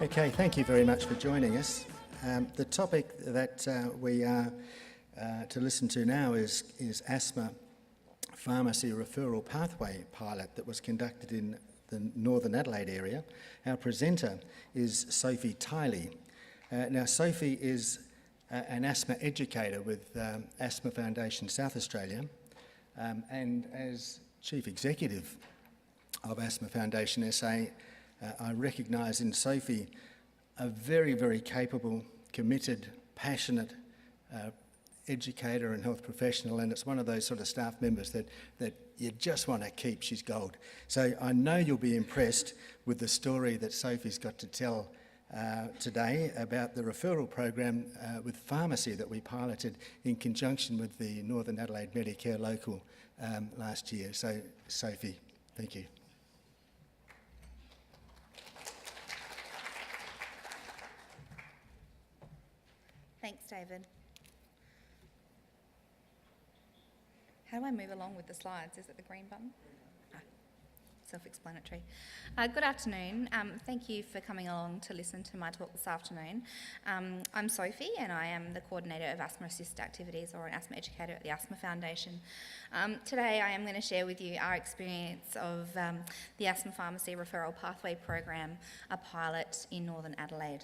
Okay, thank you very much for joining us. The topic that we are to listen to now is Asthma Pharmacy Referral Pathway Pilot that was conducted in the Northern Adelaide area. Our presenter is Sophie Tiley. Now, Sophie is an asthma educator with Asthma Foundation South Australia, and as Chief Executive of Asthma Foundation SA, I recognise in Sophie a very, very capable, committed, passionate educator and health professional, and it's one of those sort of staff members that you just want to keep. She's gold. So I know you'll be impressed with the story that Sophie's got to tell today about the referral program with pharmacy that we piloted in conjunction with the Northern Adelaide Medicare Local last year. So, Sophie, thank you. Thanks, David. How do I move along with the slides? Is it the green button? Self-explanatory. Good afternoon. Thank you for coming along to listen to my talk this afternoon. I'm Sophie and I am the Coordinator of Asthma Assist Activities, or an asthma educator at the Asthma Foundation. Today I am going to share with you our experience of the Asthma Pharmacy Referral Pathway Program, a pilot in Northern Adelaide.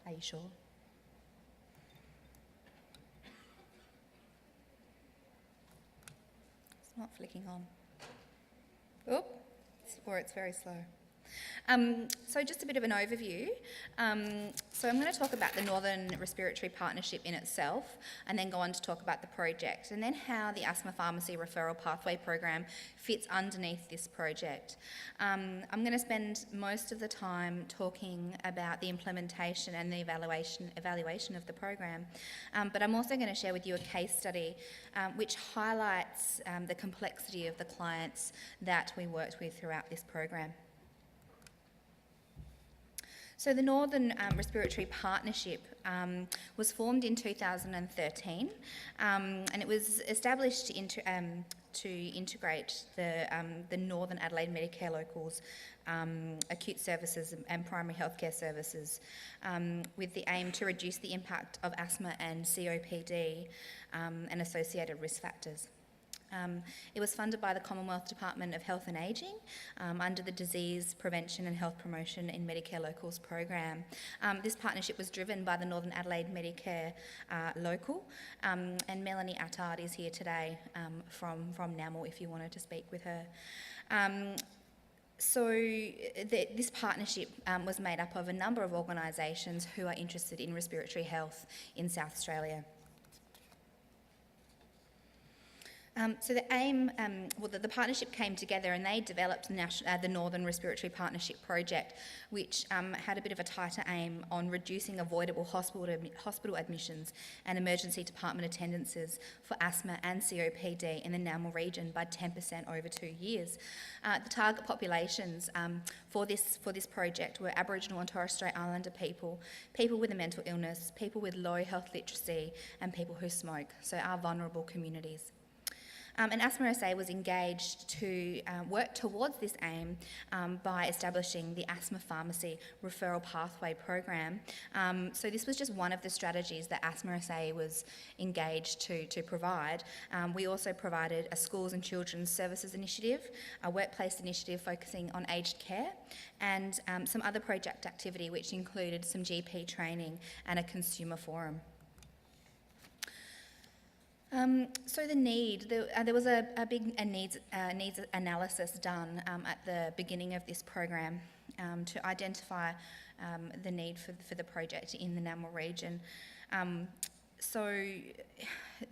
Are you sure? It's not flicking on. Oop, or it's very slow. So just a bit of an overview. So I'm going to talk about the Northern Respiratory Partnership in itself, and then go on to talk about the project, and then how the Asthma Pharmacy Referral Pathway Program fits underneath this project. I'm going to spend most of the time talking about the implementation and the evaluation of the program, but I'm also going to share with you a case study which highlights the complexity of the clients that we worked with throughout this program. So the Northern Respiratory Partnership was formed in 2013, and it was established to integrate the Northern Adelaide Medicare Locals acute services and primary healthcare services with the aim to reduce the impact of asthma and COPD and associated risk factors. It was funded by the Commonwealth Department of Health and Ageing under the Disease Prevention and Health Promotion in Medicare Locals program. This partnership was driven by the Northern Adelaide Medicare Local, and Melanie Attard is here today from NAML if you wanted to speak with her. This partnership was made up of a number of organisations who are interested in respiratory health in South Australia. So the aim, the partnership came together and they developed the Northern Respiratory Partnership Project, which had a bit of a tighter aim on reducing avoidable hospital admissions and emergency department attendances for asthma and COPD in the NAML region by 10% over 2 years. The target populations for this project were Aboriginal and Torres Strait Islander people, people with a mental illness, people with low health literacy, and people who smoke, so our vulnerable communities. And Asthma SA was engaged to work towards this aim by establishing the Asthma Pharmacy Referral Pathway Program. So this was just one of the strategies that Asthma SA was engaged to provide. We also provided a schools and children's services initiative, a workplace initiative focusing on aged care, and some other project activity which included some GP training and a consumer forum. So the need, there was a big needs analysis done at the beginning of this program to identify the need for the project in the NAML region. So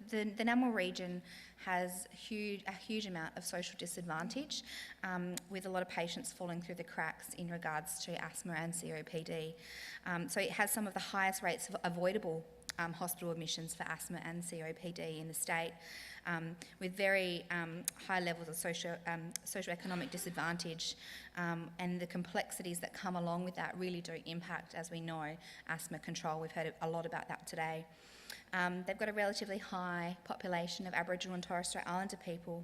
the NAML region has a huge amount of social disadvantage, with a lot of patients falling through the cracks in regards to asthma and COPD. So it has some of the highest rates of avoidable hospital admissions for asthma and COPD in the state, with very high levels of socioeconomic disadvantage, and the complexities that come along with that really do impact, as we know, asthma control. We've heard a lot about that today. They've got a relatively high population of Aboriginal and Torres Strait Islander people,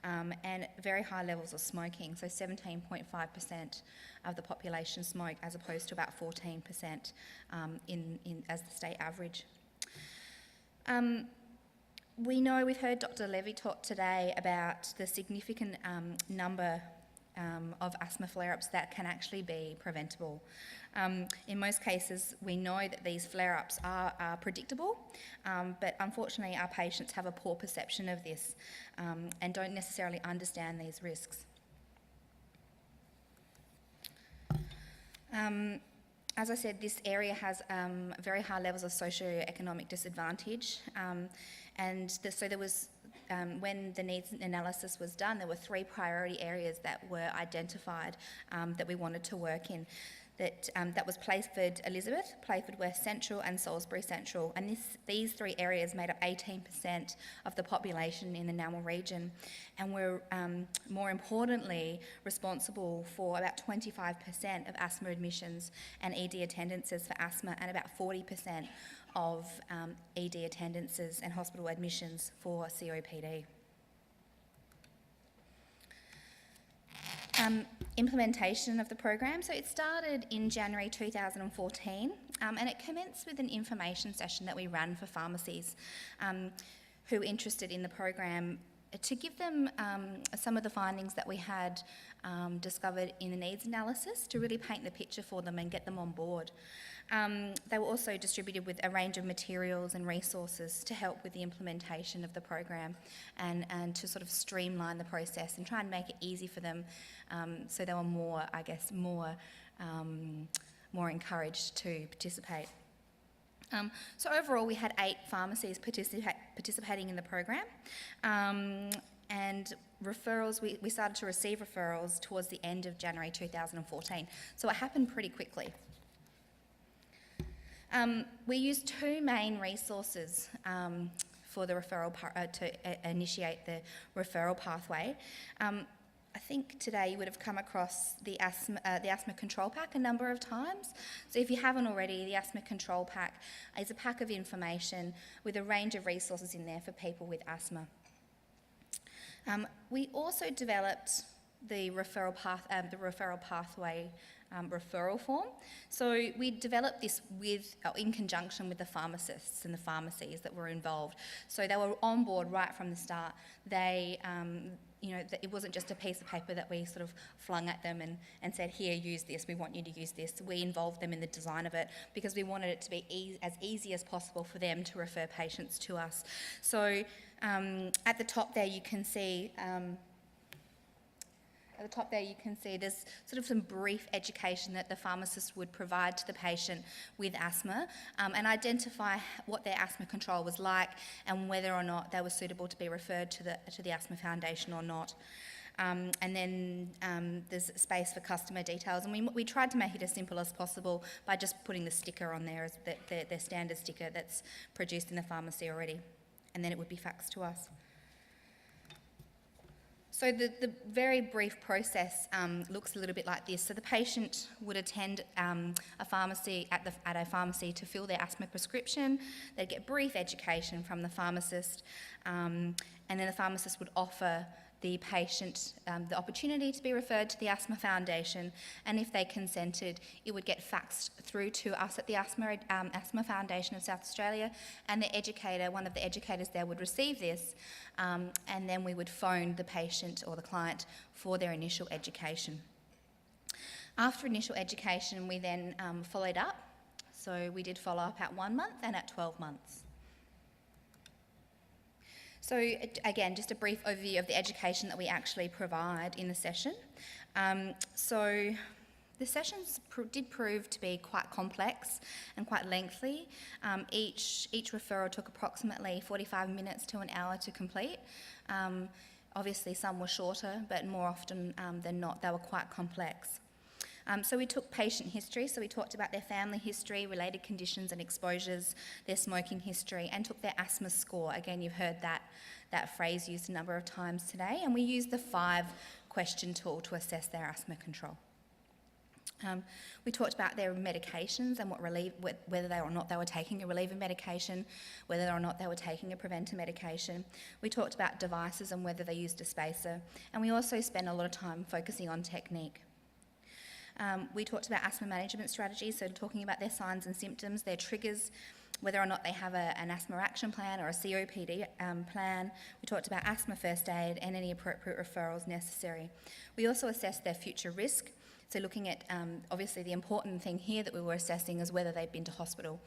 and very high levels of smoking, so 17.5% of the population smoke as opposed to about 14% as the state average. We've heard Dr. Levy talk today about the significant number of asthma flare-ups that can actually be preventable. In most cases, we know that these flare-ups are predictable, but unfortunately our patients have a poor perception of this and don't necessarily understand these risks. As I said, this area has very high levels of socioeconomic disadvantage, so there was, when the needs analysis was done, there were 3 priority areas that were identified that we wanted to work in. That was Playford Elizabeth, Playford West Central and Salisbury Central, and these 3 areas made up 18% of the population in the Namil region, and were more importantly responsible for about 25% of asthma admissions and ED attendances for asthma, and about 40% of ED attendances and hospital admissions for COPD. Implementation of the program. So it started in January 2014 and it commenced with an information session that we ran for pharmacies who were interested in the program, to give them some of the findings that we had discovered in the needs analysis, to really paint the picture for them and get them on board. They were also distributed with a range of materials and resources to help with the implementation of the program and to sort of streamline the process and try and make it easy for them, so they were more encouraged to participate. So overall we had 8 pharmacies participating in the program, and referrals, we started to receive referrals towards the end of January 2014, so it happened pretty quickly. We used 2 main resources for the referral to initiate the referral pathway. I think today you would have come across the asthma control pack a number of times. So if you haven't already, the asthma control pack is a pack of information with a range of resources in there for people with asthma. We also developed the referral pathway referral form. So we developed this in conjunction with the pharmacists and the pharmacies that were involved. So they were on board right from the start. They, it wasn't just a piece of paper that we sort of flung at them and said, here, use this, we want you to use this. We involved them in the design of it because we wanted it to be as easy as possible for them to refer patients to us. So at the top there you can see there's sort of some brief education that the pharmacist would provide to the patient with asthma, and identify what their asthma control was like and whether or not they were suitable to be referred to the Asthma Foundation or not. And then there's space for customer details, and we tried to make it as simple as possible by just putting the sticker on there, as their standard sticker that's produced in the pharmacy already, and then it would be faxed to us. So the very brief process looks a little bit like this. So the patient would attend a pharmacy at a pharmacy to fill their asthma prescription. They'd get brief education from the pharmacist, and then the pharmacist would offer the patient the opportunity to be referred to the Asthma Foundation, and if they consented, it would get faxed through to us at the Asthma Foundation of South Australia, and the educator, one of the educators there, would receive this, and then we would phone the patient or the client for their initial education. After initial education, we then followed up. So we did follow up at 1 month and at 12 months. So again, just a brief overview of the education that we actually provide in the session. So the sessions did prove to be quite complex and quite lengthy. Each referral took approximately 45 minutes to an hour to complete. Obviously some were shorter, but more often than not, they were quite complex. So we took patient history, so we talked about their family history, related conditions and exposures, their smoking history, and took their asthma score. Again, you've heard that phrase used a number of times today, and we used the 5-question tool to assess their asthma control. We talked about their medications and whether or not they were taking a reliever medication, whether or not they were taking a preventer medication. We talked about devices and whether they used a spacer, and we also spent a lot of time focusing on technique. We talked about asthma management strategies, so talking about their signs and symptoms, their triggers, whether or not they have an asthma action plan or a COPD plan. We talked about asthma first aid and any appropriate referrals necessary. We also assessed their future risk. So looking at, obviously the important thing here that we were assessing is whether they've been to hospital,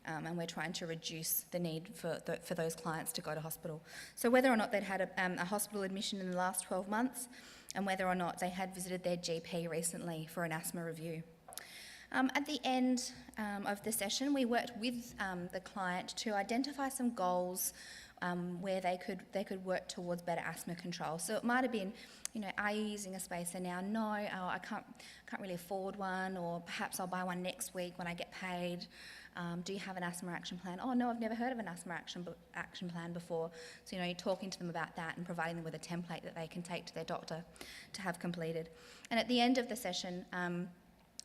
and we're trying to reduce the need for those clients to go to hospital. So whether or not they'd had a hospital admission in the last 12 months, and whether or not they had visited their GP recently for an asthma review. At the end of the session, we worked with the client to identify some goals where they could work towards better asthma control. So it might have been, are you using a spacer now? No, I can't really afford one, or perhaps I'll buy one next week when I get paid. Do you have an asthma action plan? Oh no, I've never heard of an asthma action plan before. So you're talking to them about that and providing them with a template that they can take to their doctor to have completed. And at the end of the session,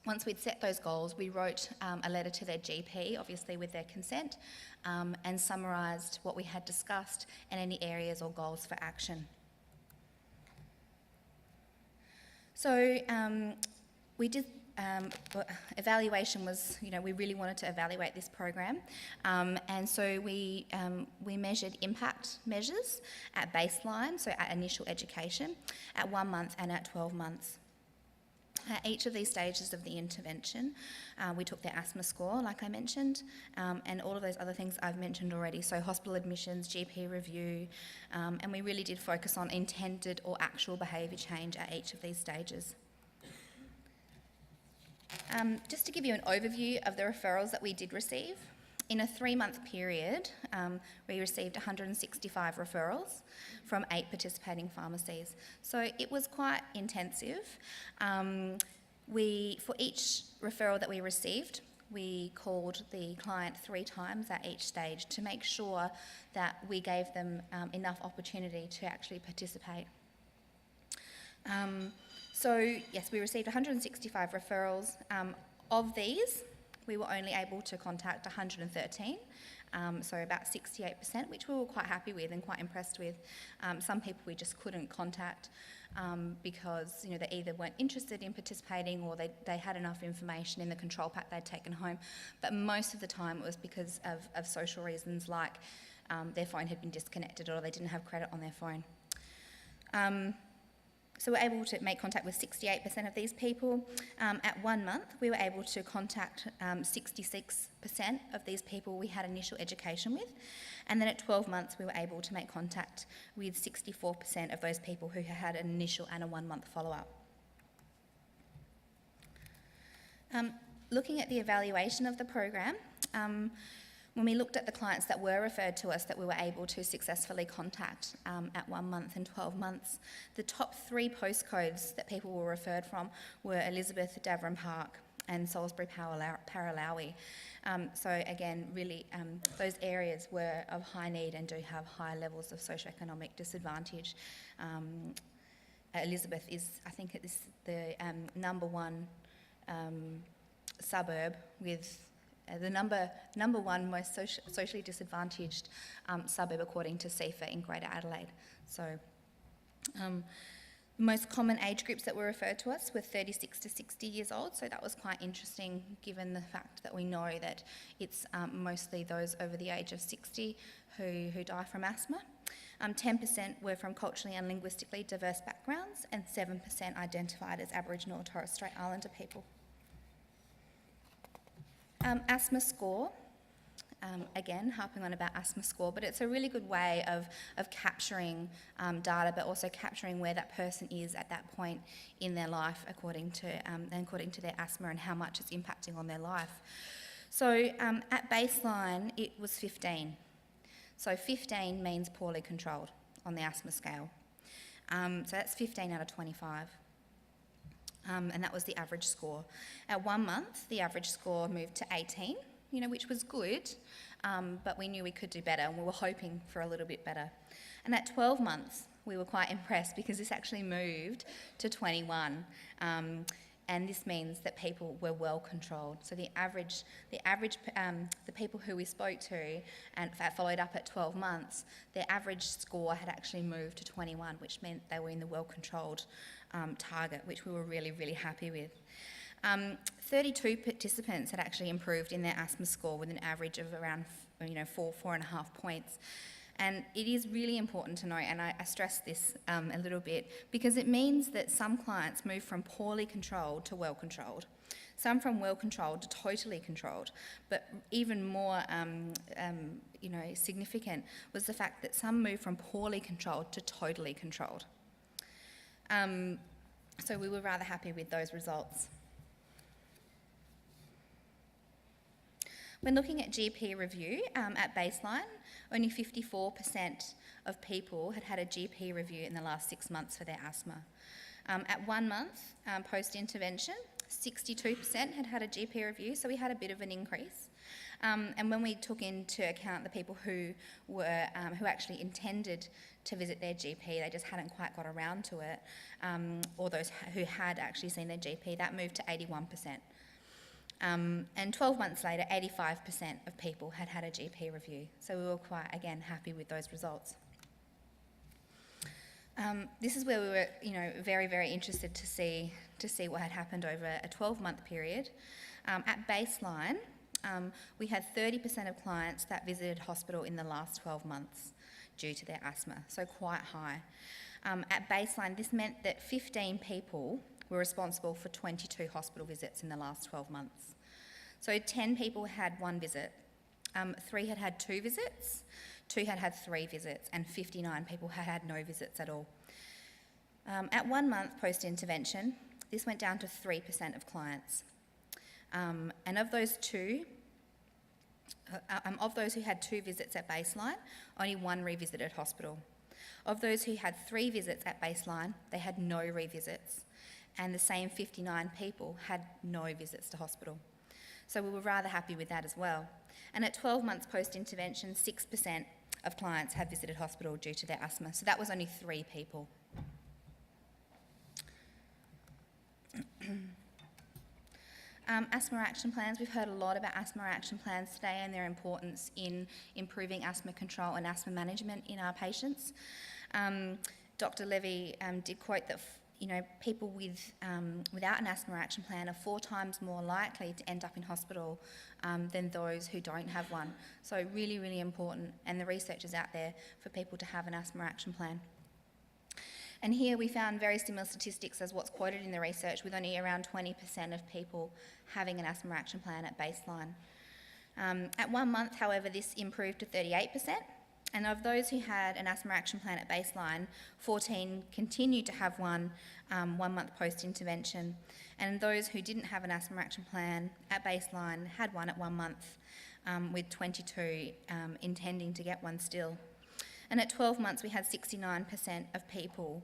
once we'd set those goals, we wrote a letter to their GP, obviously with their consent, and summarised what we had discussed and any areas or goals for action. So we did, evaluation was, we really wanted to evaluate this program, and so we measured impact measures at baseline, so at initial education, at 1 month and at 12 months. At each of these stages of the intervention, we took their asthma score, like I mentioned, and all of those other things I've mentioned already, so hospital admissions, GP review, and we really did focus on intended or actual behaviour change at each of these stages. Just to give you an overview of the referrals that we did receive, in a 3-month period, we received 165 referrals from 8 participating pharmacies. So it was quite intensive. For each referral that we received, we called the client 3 times at each stage to make sure that we gave them enough opportunity to actually participate. So yes, we received 165 referrals. Of these, we were only able to contact 113, so about 68%, which we were quite happy with and quite impressed with. Some people we just couldn't contact because they either weren't interested in participating or they had enough information in the control pack they'd taken home. But most of the time it was because of social reasons, like their phone had been disconnected or they didn't have credit on their phone. So we're able to make contact with 68% of these people. At 1 month, we were able to contact 66% of these people we had initial education with. And then at 12 months, we were able to make contact with 64% of those people who had an initial and a 1-month follow-up. Looking at the evaluation of the program, when we looked at the clients that were referred to us that we were able to successfully contact at 1 month and 12 months, the top 3 postcodes that people were referred from were Elizabeth, Davern Park and Salisbury Paralowie. So again, really those areas were of high need and do have high levels of socioeconomic disadvantage. Elizabeth is, I think, it is the number 1 suburb with the number 1 most socially disadvantaged suburb according to CEFA in Greater Adelaide. So the most common age groups that were referred to us were 36 to 60 years old, so that was quite interesting given the fact that we know that it's mostly those over the age of 60 who die from asthma. 10% were from culturally and linguistically diverse backgrounds and 7% identified as Aboriginal or Torres Strait Islander people. Asthma score, again, harping on about asthma score, but it's a really good way of capturing data, but also capturing where that person is at that point in their life according to their asthma and how much it's impacting on their life. So at baseline, it was 15. So 15 means poorly controlled on the asthma scale. So that's 15 out of 25. And that was the average score. At 1 month, the average score moved to 18, which was good, but we knew we could do better and we were hoping for a little bit better. And at 12 months, we were quite impressed because this actually moved to 21. and this means that people were well controlled. So the people who we spoke to and followed up at 12 months, their average score had actually moved to 21, which meant they were in the well controlled target, which we were really, really happy with. 32 participants had actually improved in their asthma score with an average of around 4.5 points. And it is really important to note, and I stress this a little bit, because it means that some clients move from poorly controlled to well controlled, some from well controlled to totally controlled. But even more significant was the fact that some moved from poorly controlled to totally controlled. So we were rather happy with those results. When looking at GP review at baseline, only 54% of people had a GP review in the last 6 months for their asthma. At 1 month post-intervention, 62% had a GP review, so we had a bit of an increase. And when we took into account the people who actually intended to visit their GP, they just hadn't quite got around to it, or those who had actually seen their GP, that moved to 81%. And 12 months later, 85% of people had a GP review. So we were quite, again, happy with those results. This is where we were, very, very interested to see what had happened over a 12-month period. At baseline, we had 30% of clients that visited hospital in the last 12 months due to their asthma, so quite high. At baseline, this meant that 15 people were responsible for 22 hospital visits in the last 12 months. So 10 people had 1 visit, 3 had 2 visits, 2 had 3 visits, and 59 people had no visits at all. At 1 month post-intervention, this went down to 3% of clients. And of those who had 2 visits at baseline, only 1 revisited hospital. Of those who had 3 visits at baseline, they had no revisits. And the same 59 people had no visits to hospital. So we were rather happy with that as well. And at 12 months post-intervention, 6% of clients had visited hospital due to their asthma. So that was only 3 people. Asthma action plans. We've heard a lot about asthma action plans today and their importance in improving asthma control and asthma management in our patients. Dr. Levy did quote that people without an asthma action plan are 4 times more likely to end up in hospital than those who don't have one. So really, really important, and the research is out there for people to have an asthma action plan. And here we found very similar statistics as what's quoted in the research, with only around 20% of people having an asthma action plan at baseline. At 1 month, however, this improved to 38%. And of those who had an asthma action plan at baseline, 14 continued to have one 1 month post-intervention. And those who didn't have an asthma action plan at baseline had one at 1 month, with 22 intending to get one still. And at 12 months, we had 69% of people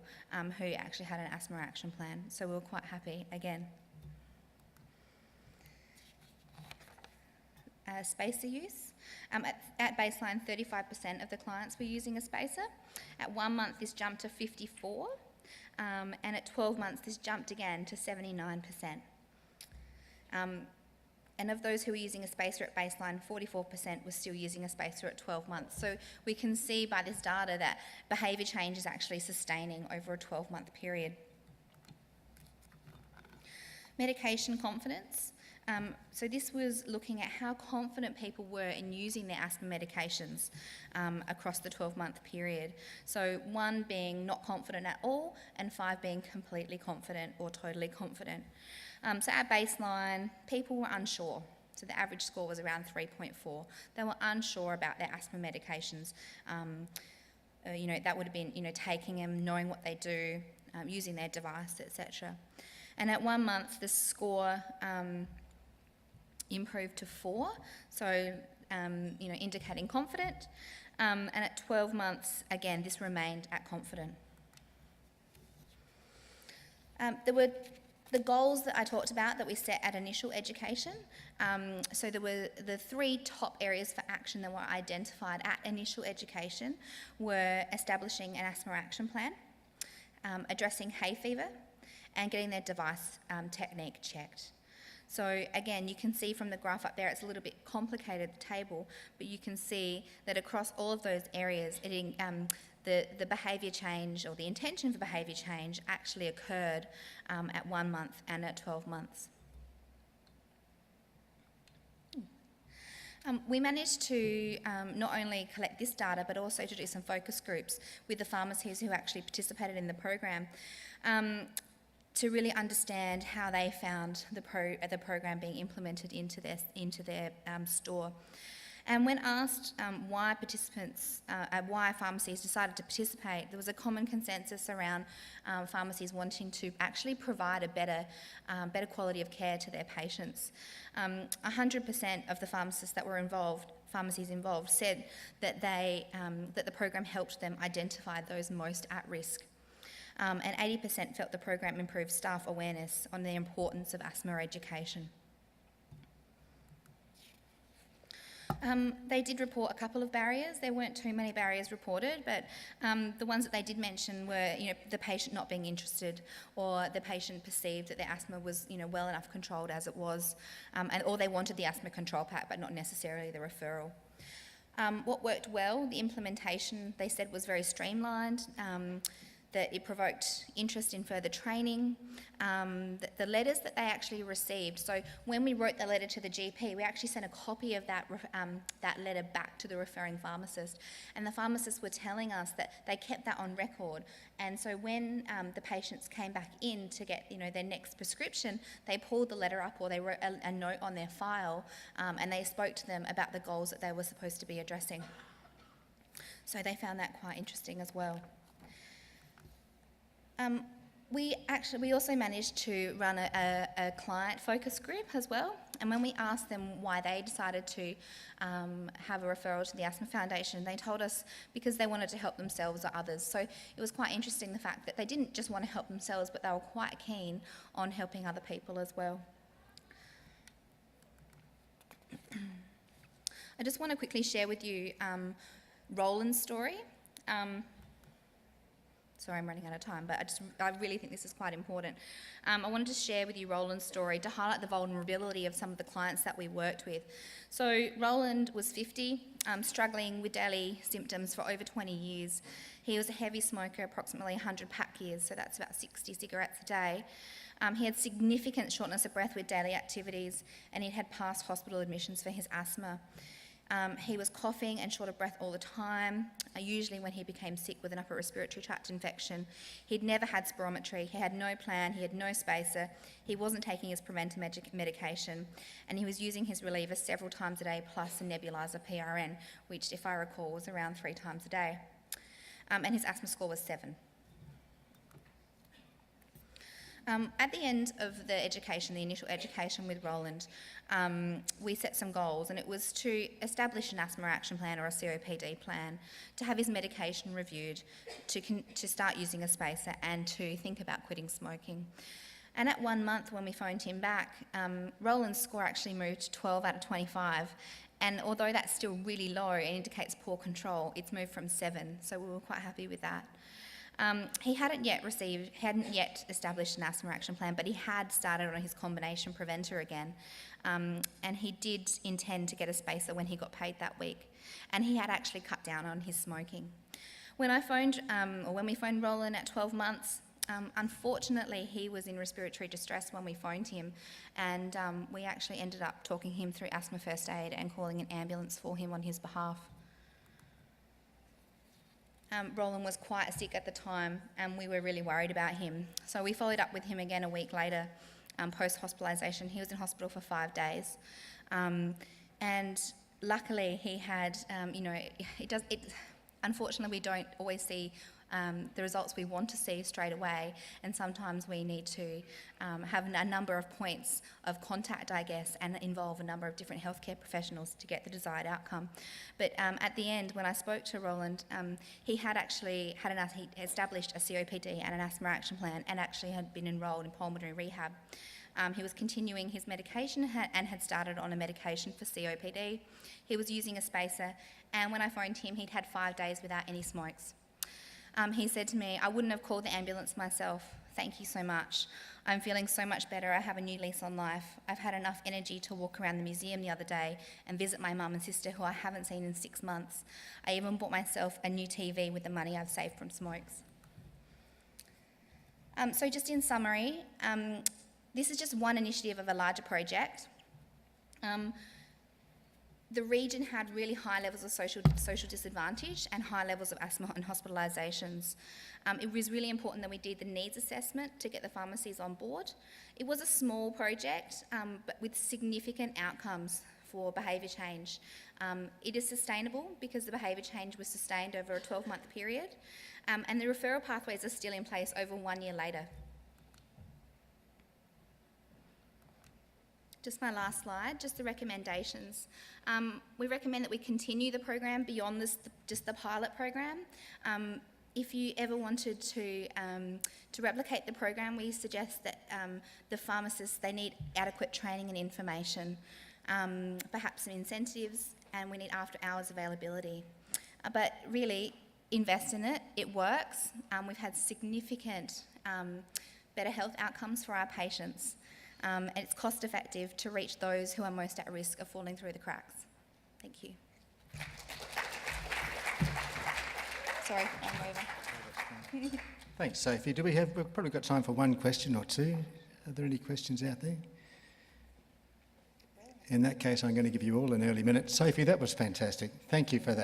who actually had an asthma action plan. So we were quite happy again. Spacer use. At baseline, 35% of the clients were using a spacer. At 1 month, this jumped to 54%, and at 12 months, this jumped again to 79%. And of those who were using a spacer at baseline, 44% were still using a spacer at 12 months. So we can see by this data that behaviour change is actually sustaining over a 12-month period. Medication confidence. So this was looking at how confident people were in using their asthma medications across the 12-month period. So 1 being not confident at all, and 5 being completely confident or totally confident. So at baseline, people were unsure. So the average score was around 3.4. They were unsure about their asthma medications. That would have been, taking them, knowing what they do, using their device, etc. And at 1 month, the score improved to 4, so indicating confident. And at 12 months, again, this remained at confident. There were the goals that I talked about that we set at initial education. So there were the 3 top areas for action that were identified at initial education were establishing an asthma action plan, addressing hay fever, and getting their device technique checked. So again, you can see from the graph up there, it's a little bit complicated, the table, but you can see that across all of those areas, the behaviour change or the intention for behaviour change actually occurred at 1 month and at 12 months. We managed to not only collect this data, but also to do some focus groups with the pharmacies who actually participated in the program to really understand how they found the program being implemented into their store. And when asked why pharmacies decided to participate, there was a common consensus around pharmacies wanting to actually provide a better quality of care to their patients. 100% of the pharmacies involved said that that the program helped them identify those most at risk. And 80% felt the program improved staff awareness on the importance of asthma education. They did report a couple of barriers. There weren't too many barriers reported, but the ones that they did mention were, the patient not being interested, or the patient perceived that their asthma was, well enough controlled as it was, or they wanted the asthma control pack, but not necessarily the referral. What worked well, the implementation, they said, was very streamlined. That it provoked interest in further training, the letters that they actually received. So when we wrote the letter to the GP, we actually sent a copy of that letter back to the referring pharmacist. And the pharmacists were telling us that they kept that on record. And so when the patients came back in to get their next prescription, they pulled the letter up, or they wrote a note on their file, and they spoke to them about the goals that they were supposed to be addressing. So they found that quite interesting as well. We also managed to run a client focus group as well, and when we asked them why they decided to have a referral to the Asthma Foundation, they told us because they wanted to help themselves or others. So it was quite interesting, the fact that they didn't just want to help themselves, but they were quite keen on helping other people as well. I just want to quickly share with you Roland's story. Sorry, I'm running out of time, but I really think this is quite important. I wanted to share with you Roland's story to highlight the vulnerability of some of the clients that we worked with. So Roland was 50, struggling with daily symptoms for over 20 years. He was a heavy smoker, approximately 100 pack years, so that's about 60 cigarettes a day. He had significant shortness of breath with daily activities, and he'd had past hospital admissions for his asthma. He was coughing and short of breath all the time, usually when he became sick with an upper respiratory tract infection. He'd never had spirometry, he had no plan, he had no spacer, he wasn't taking his preventer medication, and he was using his reliever several times a day, plus a nebulizer PRN, which, if I recall, was around 3 times a day. And his asthma score was 7. At the end of the initial education with Roland, we set some goals, and it was to establish an asthma action plan, or a COPD plan, to have his medication reviewed, to start using a spacer, and to think about quitting smoking. And at 1 month, when we phoned him back, Roland's score actually moved to 12 out of 25. And although that's still really low and indicates poor control, it's moved from 7, so we were quite happy with that. He hadn't yet established an asthma action plan, but he had started on his combination preventer again, and he did intend to get a spacer when he got paid that week, and he had actually cut down on his smoking. When we phoned Roland at 12 months, unfortunately he was in respiratory distress when we phoned him, and we actually ended up talking him through asthma first aid and calling an ambulance for him on his behalf. Roland was quite sick at the time, and we were really worried about him. So we followed up with him again a week later, post-hospitalisation. He was in hospital for 5 days. And luckily he had, unfortunately we don't always see the results we want to see straight away, and sometimes we need to have a number of points of contact, I guess, and involve a number of different healthcare professionals to get the desired outcome. But at the end, when I spoke to Roland, he had actually he established a COPD and an asthma action plan, and actually had been enrolled in pulmonary rehab. He was continuing his medication and had started on a medication for COPD. He was using a spacer, and when I phoned him, he'd had 5 days without any smokes. He said to me, "I wouldn't have called the ambulance myself. thank you so much. I'm feeling so much better. I have a new lease on life. I've had enough energy to walk around the museum the other day and visit my mum and sister who I haven't seen in 6 months. I even bought myself a new TV with the money I've saved from smokes. So just in summary, this is just one initiative of a larger project. The region had really high levels of social disadvantage and high levels of asthma and hospitalisations. It was really important that we did the needs assessment to get the pharmacies on board. It was a small project, but with significant outcomes for behaviour change. It is sustainable because the behaviour change was sustained over a 12-month period, and the referral pathways are still in place over 1 year later. Just my last slide, just the recommendations. We recommend that we continue the program beyond just the pilot program. If you ever wanted to replicate the program, we suggest that the pharmacists, they need adequate training and information, perhaps some incentives, and we need after hours availability. But really, invest in it, it works. We've had significant better health outcomes for our patients. And it's cost effective to reach those who are most at risk of falling through the cracks. Thank you. Sorry, I'm over. Thanks, Sophie. We've probably got time for one question or two. Are there any questions out there? In that case, I'm going to give you all an early minute. Sophie, that was fantastic. Thank you for that.